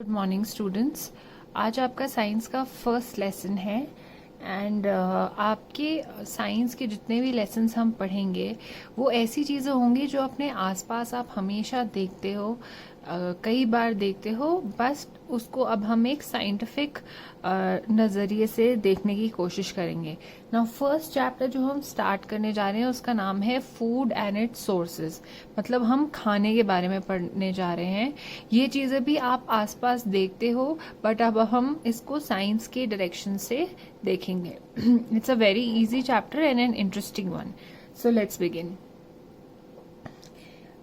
Good morning students. आज आपका science का फर्स्ट लेसन है एंड आपके साइंस के जितने भी लेसन्स हम पढ़ेंगे वो ऐसी चीज़ें होंगी जो अपने आसपास आप हमेशा देखते हो, कई बार देखते हो, बस उसको अब हम एक साइंटिफिक नज़रिए से देखने की कोशिश करेंगे। नाउ फर्स्ट चैप्टर जो हम स्टार्ट करने जा रहे हैं उसका नाम है फूड एंड इट्स सोर्सेज, मतलब हम खाने के बारे में पढ़ने जा रहे हैं। ये चीज़ें भी आप आसपास देखते हो बट अब हम इसको साइंस के डायरेक्शन से देखेंगे। It's a very easy chapter and an interesting one, so let's begin.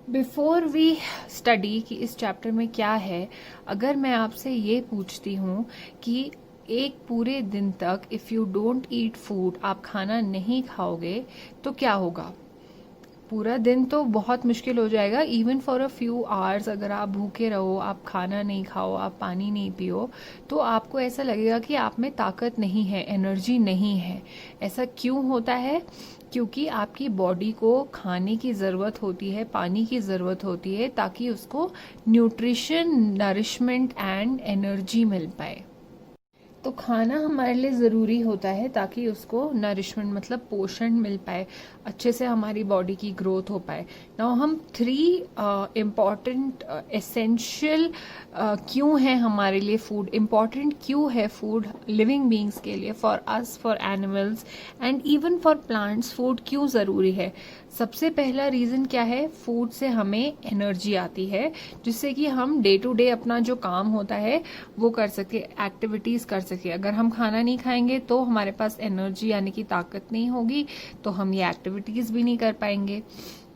Before we study कि इस चैप्टर में क्या है, अगर मैं आपसे ये पूछती हूँ कि एक पूरे दिन तक if you don't eat food, आप खाना नहीं खाओगे तो क्या होगा? पूरा दिन तो बहुत मुश्किल हो जाएगा। Even for a few hours अगर आप भूखे रहो, आप खाना नहीं खाओ, आप पानी नहीं पियो, तो आपको ऐसा लगेगा कि आप में ताकत नहीं है, एनर्जी नहीं है। ऐसा क्यों होता है? क्योंकि आपकी बॉडी को खाने की ज़रूरत होती है, पानी की ज़रूरत होती है ताकि उसको न्यूट्रिशन, नरिशमेंट एंड एनर्जी मिल पाए। तो खाना हमारे लिए ज़रूरी होता है ताकि उसको नरिशमेंट मतलब पोषण मिल पाए, अच्छे से हमारी बॉडी की ग्रोथ हो पाए। नाउ हम 3 इम्पॉर्टेंट एसेंशियल क्यों है हमारे लिए फूड इम्पॉर्टेंट, क्यों है फूड लिविंग बींग्स के लिए, for us, for animals and even for plants, food क्यों ज़रूरी है? सबसे पहला रीज़न क्या है? फूड से हमें एनर्जी आती है जिससे कि हम डे टू डे अपना जो काम होता है वो कर सके, एक्टिविटीज़ कर सके। अगर हम खाना नहीं खाएंगे तो हमारे पास एनर्जी यानी कि ताकत नहीं होगी, तो हम ये एक्टिविटीज़ भी नहीं कर पाएंगे।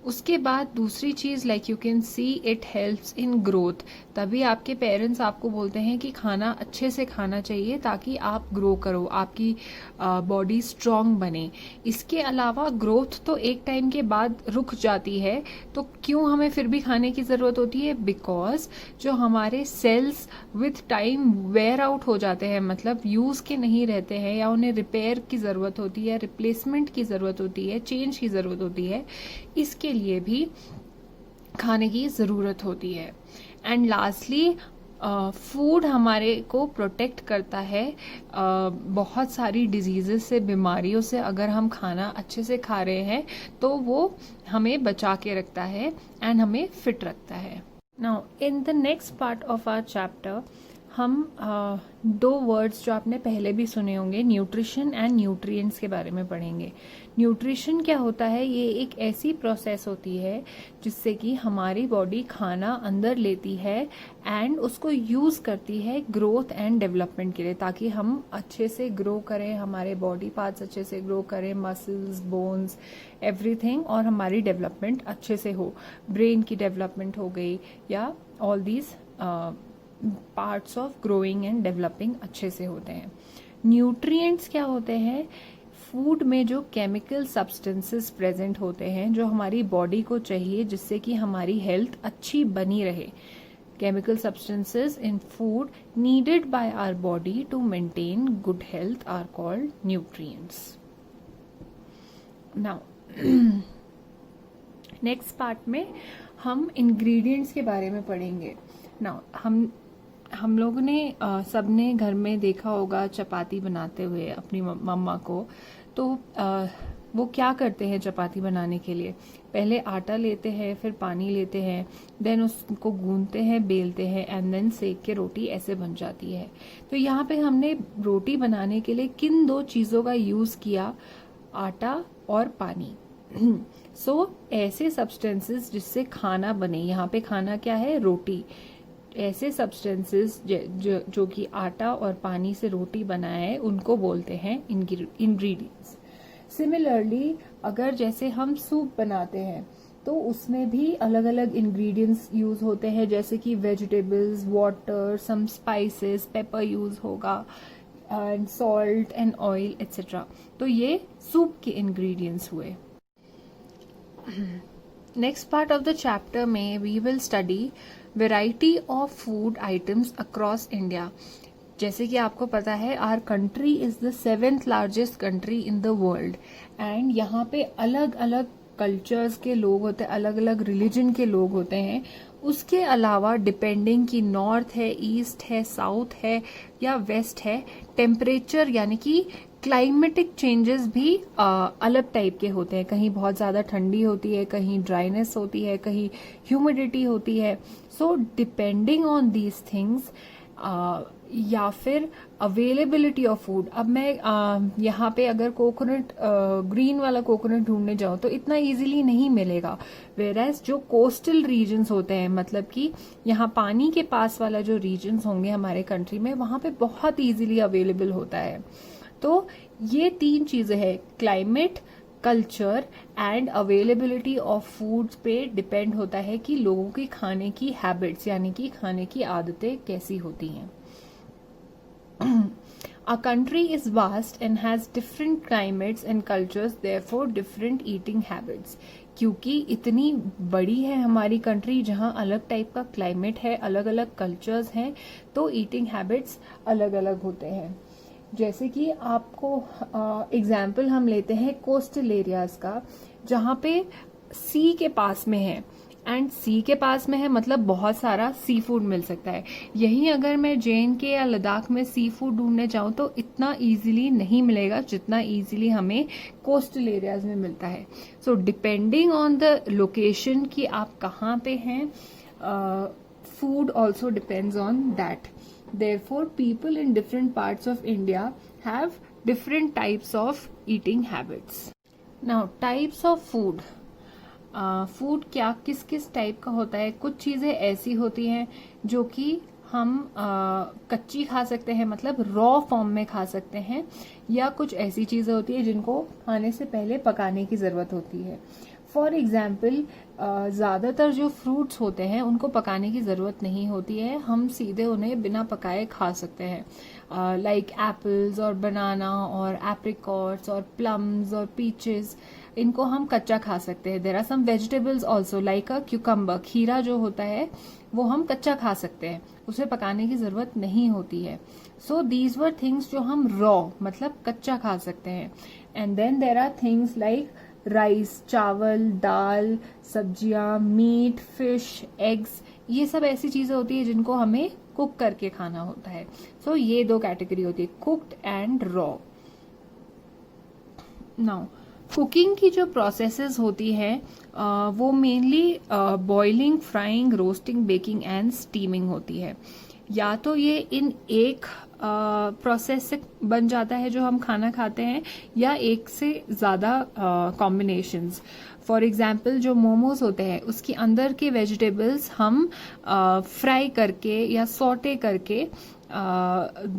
उसके बाद दूसरी चीज़, like you can see, it helps in growth. तभी आपके पेरेंट्स आपको बोलते हैं कि खाना अच्छे से खाना चाहिए ताकि आप ग्रो करो, आपकी बॉडी स्ट्रांग बने। इसके अलावा ग्रोथ तो एक टाइम के बाद रुक जाती है, तो क्यों हमें फिर भी खाने की ज़रूरत होती है? बिकॉज जो हमारे sales with time wear out हो जाते हैं, मतलब यूज़ के नहीं रहते हैं, या उन्हें रिपेयर की ज़रूरत होती है, रिप्लेसमेंट की ज़रूरत होती है, चेंज की ज़रूरत होती है, इसके लिए भी खाने की ज़रूरत होती है। एंड लास्टली फूड हमारे को प्रोटेक्ट करता है बहुत सारी डिजीज़ से, बीमारियों से। अगर हम खाना अच्छे से खा रहे हैं तो वो हमें बचा के रखता है एंड हमें फिट रखता है। Now in the next part of our chapter हम 2 वर्ड्स जो आपने पहले भी सुने होंगे, न्यूट्रिशन एंड न्यूट्रिएंट्स के बारे में पढ़ेंगे। न्यूट्रिशन क्या होता है? ये एक ऐसी प्रोसेस होती है जिससे कि हमारी बॉडी खाना अंदर लेती है एंड उसको यूज़ करती है ग्रोथ एंड डेवलपमेंट के लिए, ताकि हम अच्छे से ग्रो करें, हमारे बॉडी पार्ट्स अच्छे से ग्रो करें, मसल्स, बोन्स, एवरीथिंग, और हमारी डेवलपमेंट अच्छे से हो, ब्रेन की डेवलपमेंट हो गई, या all these parts of growing and developing अच्छे से होते हैं। न्यूट्रिएंट्स क्या होते हैं? फूड में जो केमिकल सब्सटेंसेस प्रेजेंट होते हैं जो हमारी बॉडी को चाहिए जिससे कि हमारी हेल्थ अच्छी बनी रहे। Chemical substances in food needed by our body to maintain good health are called nutrients. Now next part में हम इंग्रेडिएंट्स के बारे में पढ़ेंगे। नाउ हम लोगों ने सबने घर में देखा होगा चपाती बनाते हुए अपनी मम्मा को। तो वो क्या करते हैं चपाती बनाने के लिए? पहले आटा लेते हैं, फिर पानी लेते हैं, देन उसको गूंदते हैं, बेलते हैं एंड देन सेक के रोटी ऐसे बन जाती है। तो यहाँ पे हमने रोटी बनाने के लिए किन 2 चीज़ों का यूज़ किया? आटा और पानी। सो ऐसे सब्सटेंसेस जिससे खाना बने, यहाँ पे खाना क्या है? रोटी। ऐसे सब्सटेंसेस जो कि आटा और पानी से रोटी बनाए उनको बोलते हैं इंग्रेडिएंट्स। सिमिलरली अगर जैसे हम सूप बनाते हैं तो उसमें भी अलग अलग इंग्रेडिएंट्स यूज होते हैं, जैसे कि vegetables, water, some spices, pepper use होगा, and salt and oil etcetera. तो ये सूप के इंग्रेडिएंट्स हुए। Next part of the chapter में we will study variety of food items across India. जैसे कि आपको पता है our country is the 7th largest country in the world, and यहाँ पे अलग अलग कल्चर्स के लोग होते हैं, अलग अलग रिलीजन के लोग होते हैं, उसके अलावा डिपेंडिंग कि नॉर्थ है, ईस्ट है, साउथ है या वेस्ट है, टेम्परेचर यानी कि क्लाइमेटिक चेंजेस भी अलग टाइप के होते हैं। कहीं बहुत ज़्यादा ठंडी होती है, कहीं ड्राइनेस होती है, कहीं ह्यूमिडिटी होती है। So depending on these things या फिर अवेलेबिलिटी ऑफ फूड। अब मैं यहाँ पे अगर कोकोनट ग्रीन वाला कोकोनट ढूंढने जाऊँ तो इतना इजीली नहीं मिलेगा। वेरएज जो कोस्टल रीजन्स होते हैं, मतलब कि यहाँ पानी के पास वाला जो रीजन्स होंगे हमारे कंट्री में, वहां पे बहुत इजीली अवेलेबल होता है। तो ये 3 चीजें हैं, climate, culture and availability of foods पे डिपेंड होता है कि लोगों की खाने की हैबिट्स यानी कि खाने की आदतें कैसी होती हैं। A country is vast and has different climates and cultures, therefore different eating habits. क्योंकि इतनी बड़ी है हमारी कंट्री, जहाँ अलग टाइप का क्लाइमेट है, अलग अलग कल्चर्स हैं, तो ईटिंग हैबिट्स अलग अलग होते हैं। जैसे कि आपको एग्जाम्पल हम लेते हैं कोस्टल एरियाज का, जहाँ पे सी के पास में है, एंड सी के पास में है मतलब बहुत सारा सी फूड मिल सकता है। यहीं अगर मैं JNK या लद्दाख में सी फूड ढूंढने जाऊं तो इतना इजीली नहीं मिलेगा जितना इजीली हमें कोस्टल एरियाज में मिलता है। So depending on the location कि आप कहाँ पे हैं, food also depends on that. Therefore, people in different parts of India have different types of eating habits. Now, types of food. Food क्या किस किस टाइप का होता है। कुछ चीजें ऐसी होती हैं जो कि हम कच्ची खा सकते हैं, मतलब रॉ फॉर्म में खा सकते हैं, या कुछ ऐसी चीजें होती है जिनको खाने से पहले पकाने की जरूरत होती है। फॉर एग्जाम्पल, ज्यादातर जो फ्रूट्स होते हैं उनको पकाने की जरूरत नहीं होती है, हम सीधे उन्हें बिना पकाए खा सकते हैं। लाइक एप्पल्स और बनाना और एप्रिकॉट्स और प्लम्स और पीचेस, इनको हम कच्चा खा सकते हैं। There are some vegetables also like a cucumber, खीरा जो होता है वो हम कच्चा खा सकते हैं, उसे पकाने की जरूरत नहीं होती है। सो दीज वर थिंग्स जो हम रॉ मतलब कच्चा खा सकते हैं। And then there are things like rice, chawal, dal, सब्जियां, मीट, फिश, एग्स, ये सब ऐसी चीजें होती है जिनको हमें कुक करके खाना होता है। सो ये 2 कैटेगरी होती है, cooked and raw. Now cooking की जो प्रोसेसेस होती है वो mainly boiling, frying, roasting, baking and steaming होती है। या तो ये इन एक प्रोसेस से बन जाता है जो हम खाना खाते हैं, या एक से ज्यादा कॉम्बिनेशंस। फॉर एग्जाम्पल, जो मोमोज होते हैं उसके अंदर के वेजिटेबल्स हम फ्राई करके या सॉटे करके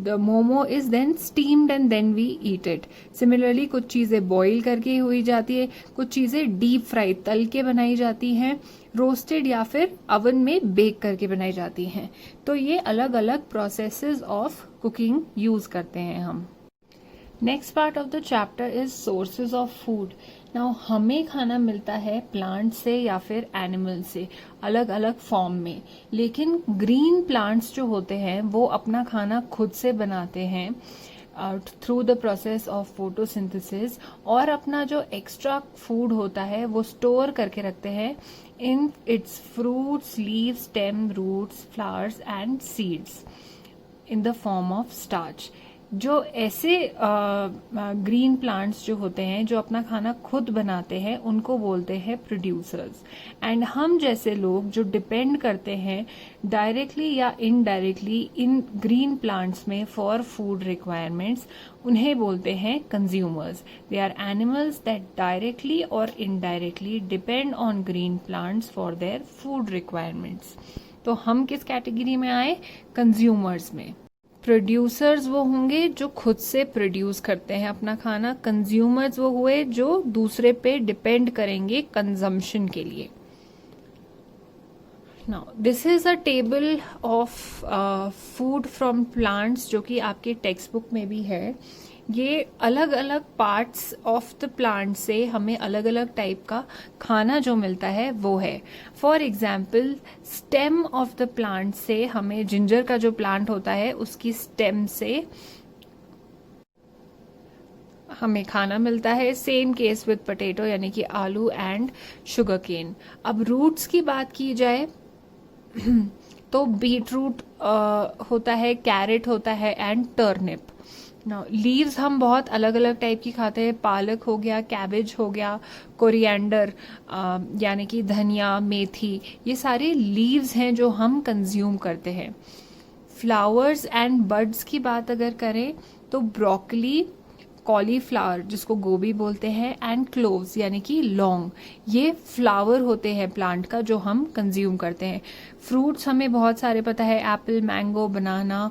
the momo is then steamed and then we eat it. Similarly, कुछ चीजें बॉईल करके हुई जाती है, कुछ चीजें डीप फ्राई तल के बनाई जाती हैं, रोस्टेड या फिर अवन में बेक करके बनाई जाती हैं। तो ये अलग अलग प्रोसेसेस ऑफ कुकिंग यूज करते हैं हम। Next part of the chapter is sources of food. Now हमें खाना मिलता है प्लांट से या फिर एनिमल से, अलग अलग फॉर्म में। लेकिन ग्रीन प्लांट्स जो होते हैं वो अपना खाना खुद से बनाते हैं through the process of photosynthesis, और अपना जो एक्स्ट्रा फूड होता है वो स्टोर करके रखते हैं in its fruits, leaves, stem, roots, flowers and seeds in the form of starch. जो ऐसे ग्रीन प्लांट्स जो होते हैं जो अपना खाना खुद बनाते हैं उनको बोलते हैं प्रोड्यूसर्स। एंड हम जैसे लोग जो डिपेंड करते हैं डायरेक्टली या इनडायरेक्टली इन ग्रीन प्लांट्स में फॉर फूड रिक्वायरमेंट्स, उन्हें बोलते हैं consumers. They are animals that directly और indirectly depend on green plants for their food requirements. तो हम किस कैटेगरी में आए? कंज्यूमर्स में। प्रोड्यूसर्स वो होंगे जो खुद से प्रोड्यूस करते हैं अपना खाना, कंज्यूमर्स वो हुए जो दूसरे पे डिपेंड करेंगे कंजम्पशन के लिए। Now this is a table of food from plants जो कि आपके टेक्स्ट बुक में भी है। ये अलग अलग पार्ट्स ऑफ द प्लांट से हमें अलग अलग टाइप का खाना जो मिलता है वो है। For example, stem of the plant से हमें जिंजर का जो प्लांट होता है उसकी स्टेम से हमें खाना मिलता है। सेम केस विद पोटैटो यानी कि आलू एंड शुगर केन। अब रूट्स की बात की जाए तो बीटरूट होता है, कैरेट होता है एंड टर्निप। लीव्स हम बहुत अलग अलग टाइप की खाते हैं, पालक हो गया, कैबेज हो गया, कोरिएंडर यानी कि धनिया, मेथी, ये सारे लीव्स हैं जो हम कंज्यूम करते हैं। फ्लावर्स एंड बर्ड्स की बात अगर करें तो ब्रोकली, कॉलीफ्लावर जिसको गोभी बोलते हैं, एंड क्लोव्स यानी कि लौंग, ये फ्लावर होते हैं प्लांट का जो हम कंज्यूम करते हैं। फ्रूट्स हमें बहुत सारे पता है, apple, mango, banana,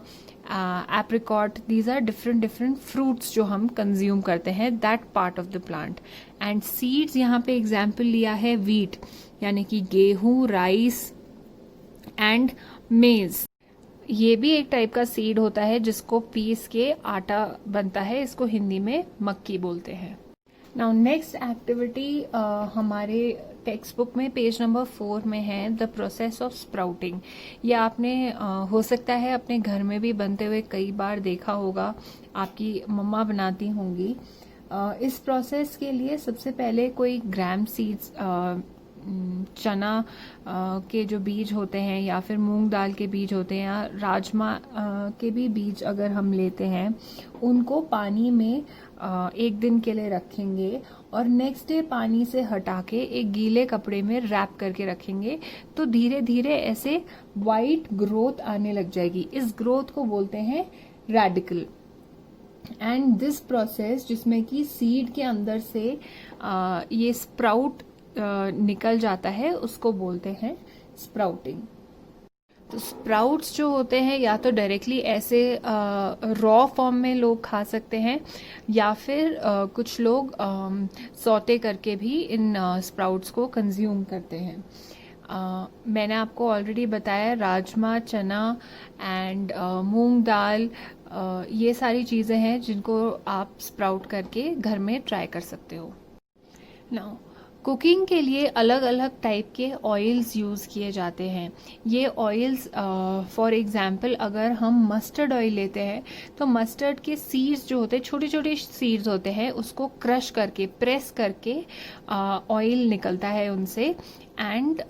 apricot, these are different different fruits जो हम कंज्यूम करते हैं, that part of the plant. And seeds, यहाँ पे एग्जाम्पल लिया है वीट यानी कि गेहूं, राइस एंड मेज, ये भी एक टाइप का सीड होता है जिसको पीस के आटा बनता है, इसको हिंदी में मक्की बोलते हैं। नाउ नेक्स्ट एक्टिविटी हमारे टेक्स्ट बुक में पेज नंबर 4 में है द प्रोसेस ऑफ स्प्राउटिंग। ये आपने हो सकता है अपने घर में भी बनते हुए कई बार देखा होगा, आपकी मम्मा बनाती होंगी। इस प्रोसेस के लिए सबसे पहले कोई ग्राम सीड्स, चना के जो बीज होते हैं या फिर मूंग दाल के बीज होते हैं या राजमा के भी बीज अगर हम लेते हैं, उनको पानी में एक दिन के लिए रखेंगे और नेक्स्ट डे पानी से हटा के एक गीले कपड़े में रैप करके रखेंगे, तो धीरे धीरे ऐसे वाइट ग्रोथ आने लग जाएगी। इस ग्रोथ को बोलते हैं रेडिकल। एंड दिस प्रोसेस जिसमें कि सीड के अंदर से ये स्प्राउट निकल जाता है, उसको बोलते हैं स्प्राउटिंग। तो स्प्राउट्स जो होते हैं या तो डायरेक्टली ऐसे रॉ फॉर्म में लोग खा सकते हैं या फिर कुछ लोग सौते करके भी इन स्प्राउट्स को कंज्यूम करते हैं। मैंने आपको ऑलरेडी बताया राजमा, चना एंड मूंग दाल, ये सारी चीज़ें हैं जिनको आप स्प्राउट करके घर में ट्राई कर सकते हो। नाउ कुकिंग के लिए अलग अलग टाइप के ऑयल्स यूज़ किए जाते हैं। ये ऑयल्स फॉर एग्जांपल अगर हम मस्टर्ड ऑयल लेते हैं तो मस्टर्ड के सीड्स जो होते हैं, छोटे छोटे सीड्स होते हैं, उसको क्रश करके प्रेस करके ऑयल निकलता है उनसे, एंड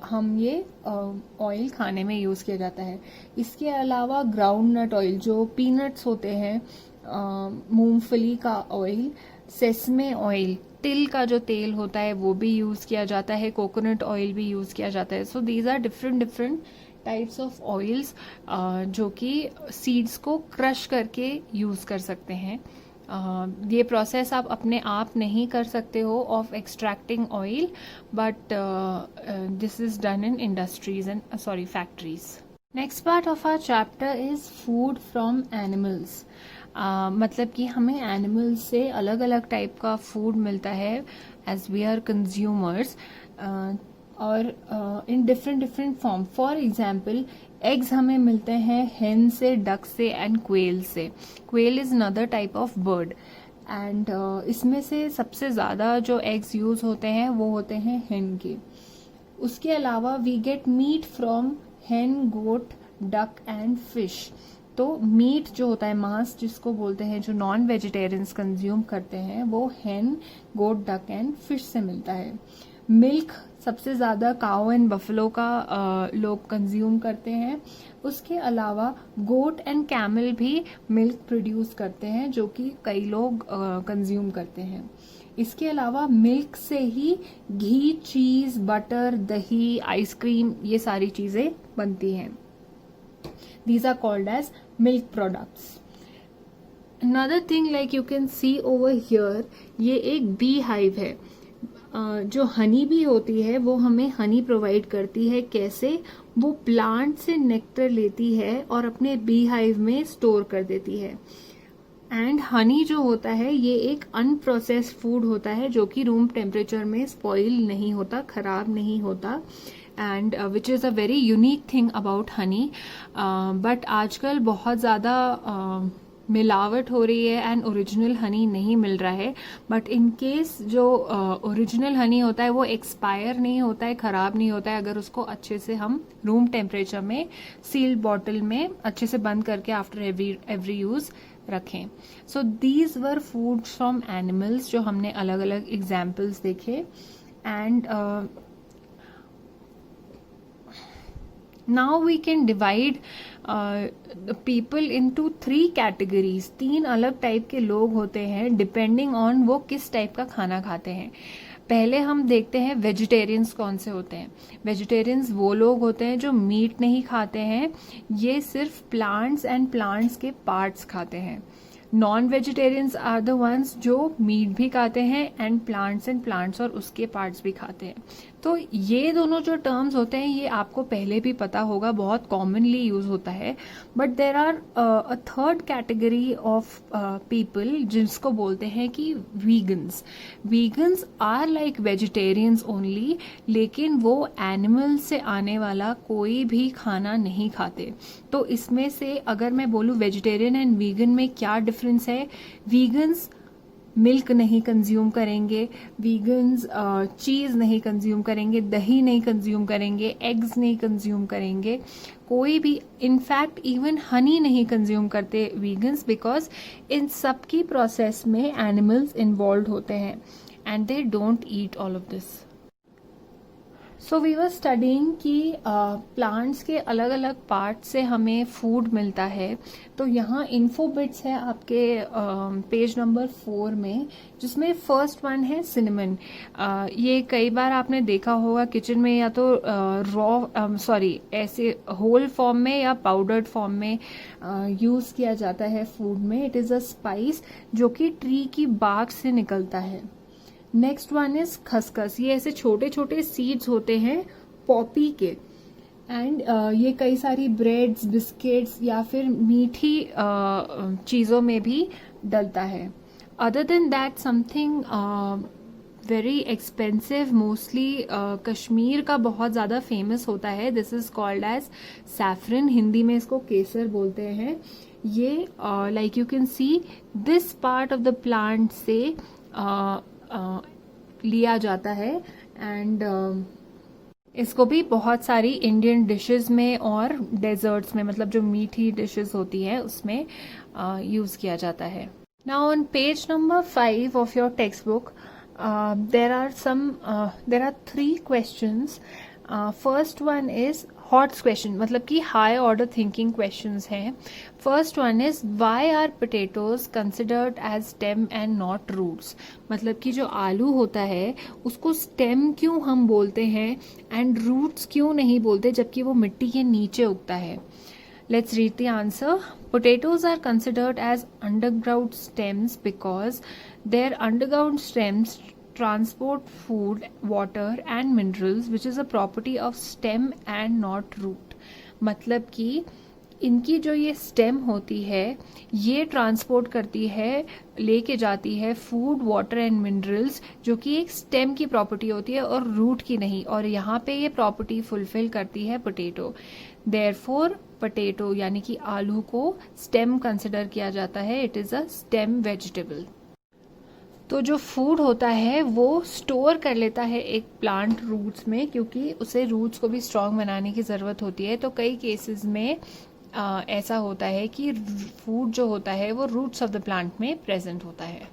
हम ये ऑयल खाने में यूज़ किया जाता है। इसके अलावा ग्राउंड नट ऑयल, जो पीनट्स होते हैं, मूंगफली का ऑयल, सेसमे ऑयल, तिल का जो तेल होता है वो भी यूज किया जाता है, कोकोनट ऑयल भी यूज किया जाता है। So these are different different types of oils जो कि सीड्स को क्रश करके यूज कर सकते हैं। ये प्रोसेस आप अपने आप नहीं कर सकते हो of extracting oil, but this is done in industries and factories. Next part of our chapter is food from animals. मतलब कि हमें एनिमल्स से अलग अलग टाइप का फूड मिलता है एज वी आर कंज्यूमर्स, और in different different form. For example eggs हमें मिलते हैं हेन से, डक से एंड क्वेल से। Quail is another type of bird, and इसमें से सबसे ज़्यादा जो एग्स यूज होते हैं वो होते हैं हेन के। उसके अलावा वी गेट मीट फ्रॉम हेन, गोट, डक एंड फिश। तो मीट जो होता है, मांस जिसको बोलते हैं, जो नॉन वेजिटेरियंस कंज्यूम करते हैं, वो हेन, गोट, डक एंड फिश से मिलता है। मिल्क सबसे ज़्यादा काऊ एंड बफलो का लोग कंज्यूम करते हैं। उसके अलावा गोट एंड कैमल भी मिल्क प्रोड्यूस करते हैं, जो कि कई लोग कंज्यूम करते हैं। इसके अलावा मिल्क से ही घी, चीज, बटर, दही, आइसक्रीम, ये सारी चीज़ें बनती हैं। These are called as milk products. Another thing like you can see over here, ये एक bee hive है। जो हनी बी होती है वो हमें हनी प्रोवाइड करती है। कैसे? वो प्लांट से नेक्टर लेती है और अपने बी हाइव में स्टोर कर देती है। एंड हनी जो होता है ये एक अनप्रोसेस्ड फूड होता है जो कि रूम टेम्परेचर में स्पॉइल नहीं होता, खराब नहीं होता, and which is a very unique thing about Honey. But आजकल बहुत ज़्यादा मिलावट हो रही है एंड ओरिजिनल हनी नहीं मिल रहा है। बट इन केस जो ओरिजिनल हनी होता है वो एक्सपायर नहीं होता है, ख़राब नहीं होता है, अगर उसको अच्छे से हम रूम टेम्परेचर में सील्ड बॉटल में अच्छे से बंद करके आफ्टर एवरी यूज़ रखें। So these were foods from animals, जो हमने अलग अलग एग्जाम्पल्स देखे। And Now we can divide people into 3 categories. 3 अलग टाइप के लोग होते हैं डिपेंडिंग ऑन वो किस टाइप का खाना खाते हैं. पहले हम देखते हैं वेजिटेरियंस कौन से होते हैं. वेजिटेरियंस वो लोग होते हैं जो मीट नहीं खाते हैं, ये सिर्फ प्लांट्स एंड प्लांट्स के पार्ट्स खाते हैं. Non vegetarians are the ones जो मीट भी खाते हैं एंड प्लांट्स और उसके पार्ट्स भी खाते हैं. तो ये दोनों जो टर्म्स होते हैं ये आपको पहले भी पता होगा, बहुत कॉमनली यूज होता है. But there are a third category of people जिसको बोलते हैं कि vegans. Vegans are like vegetarians only, लेकिन वो एनिमल से आने वाला कोई भी खाना नहीं खाते. तो इसमें से अगर मैं बोलूं वेजिटेरियन एंड वीगन में क्या डिफरेंस है, वीगन्स मिल्क नहीं कंज्यूम करेंगे, वीगन्स चीज नहीं कंज्यूम करेंगे, दही नहीं कंज्यूम करेंगे, एग्स नहीं कंज्यूम करेंगे, कोई भी इनफैक्ट इवन हनी नहीं कंज्यूम करते वीगन्स, बिकॉज इन सब की प्रोसेस में एनिमल्स इन्वॉल्व होते हैं and they don't eat all of this. So we were studying कि प्लांट्स के अलग अलग पार्ट से हमें फूड मिलता है. तो यहाँ इन्फो बिट्स है आपके पेज नंबर 4 में, जिसमें फर्स्ट वन है सिनेमन. ये कई बार आपने देखा होगा किचन में, या तो ऐसे होल फॉर्म में या पाउडर्ड फॉर्म में यूज किया जाता है फूड में. इट इज अ स्पाइस जो कि ट्री की बार्क से निकलता है. नेक्स्ट वन इज खसखस. ये ऐसे छोटे छोटे सीड्स होते हैं पॉपी के, एंड ये कई सारी ब्रेड्स, बिस्किट्स या फिर मीठी चीजों में भी डलता है. Other than that something very expensive, mostly Kashmir का बहुत ज्यादा फेमस होता है. This is called as saffron, Hindi में इसको केसर बोलते हैं. ये like you can see this part of the plant से लिया जाता है, एंड इसको भी बहुत सारी इंडियन डिशेस में और डेजर्ट्स में, मतलब जो मीठी डिशेस होती है उसमें यूज किया जाता है. Now on page number 5 of your text book there are 3 questions. First one is HOTS question, मतलब कि हाई ऑर्डर थिंकिंग क्वेश्चंस हैं. First one is why are potatoes considered as stem and not roots. मतलब कि जो आलू होता है उसको स्टेम क्यों हम बोलते हैं एंड रूट्स क्यों नहीं बोलते, जबकि वो मिट्टी के नीचे उगता है. Let's read the answer. Potatoes are considered as underground stems because their underground stems transport food, water and minerals, which is a property of stem and not root. मतलब कि इनकी जो ये स्टेम होती है ये ट्रांसपोर्ट करती है, लेके जाती है फूड, वाटर एंड मिनरल्स, जो कि एक स्टेम की प्रॉपर्टी होती है और रूट की नहीं. और यहाँ पे ये प्रॉपर्टी फुलफिल करती है पोटैटो. देयरफॉर पोटैटो यानी कि आलू को स्टेम कंसिडर किया जाता है. It is a stem vegetable. तो जो फूड होता है वो स्टोर कर लेता है एक प्लांट रूट्स में, क्योंकि उसे रूट्स को भी स्ट्रांग बनाने की ज़रूरत होती है. तो कई केसेस में ऐसा होता है कि फूड जो होता है वो रूट्स ऑफ द प्लांट में प्रेजेंट होता है.